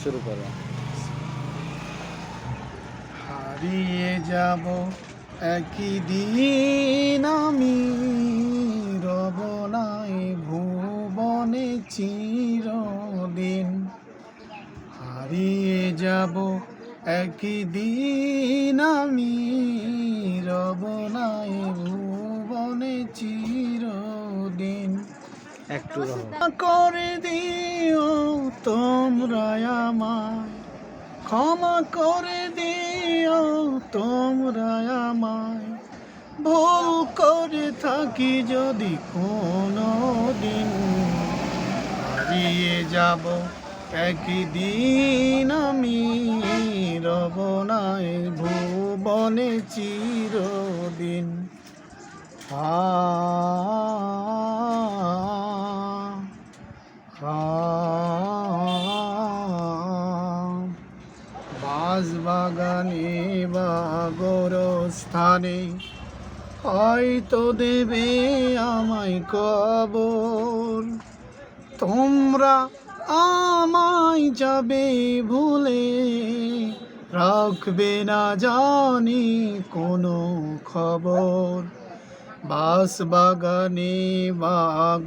শুরু করো। হারিয়ে যাব একই দিন আমি, রব নাই ভুবনে চিরদিন। হারিয়ে যাব একই দিন আমি, রব নাই ভুবনে চিরদিন। একটু রহো। করে দিও তোমরা আমায়, ক্ষমা করে দিও তোমরা আমায়। ভুল করে থাকি যদি কোনো দিন, হারিয়ে যাব একদিন আমি, রব নাই ভুবনে চিরদিন। বাগানে বা গোরস্থানে হয়তো দেবে আমায় কবর। তোমরা আমায় যাবে ভুলে, রাখবে না জানি কোনো খবর। বাগানে বা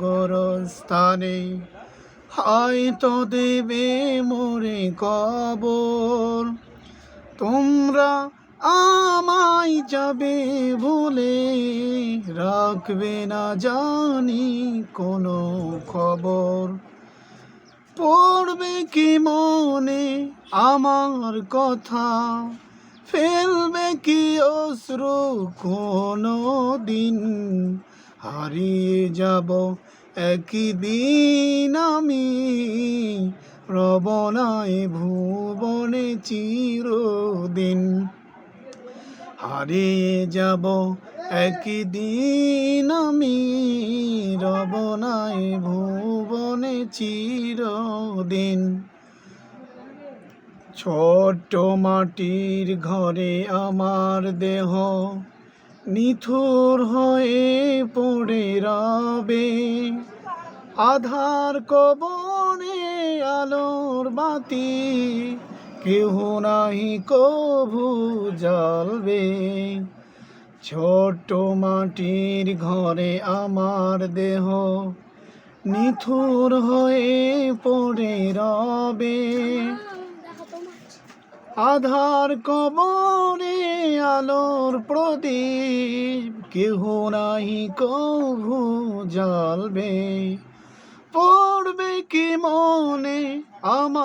গোরস্থানে হয়তো দেবে মোরে কবর। তোমরা আমায় যাবে ভুলে, রাখবে না জানি কোনো খবর। পড়বে কি মনে আমার কথা, ফেলবে কি অশ্রু কোনো দিন। হারিয়ে যাব একই দিন আমি, রব নাই ভুবনে চিরদিন। হারিয়ে যাব একই দিন আমি, রব নাই ভুবনে চিরদিন। ছোট্ট মাটির ঘরে আমার দেহ নিথুর হয়ে পড়ে রবে। আধার কবরে আলোর বাতি কেহ নাহি কভু জ্বলবে। ছোট্ট মাটির ঘরে আমার দেহ নিথুর হয়ে পড়ে রবে। আধার কবরে আলোর প্রদীপ কেহ নাহি কভু জ্বলবে। পড়বে কি মনে আমার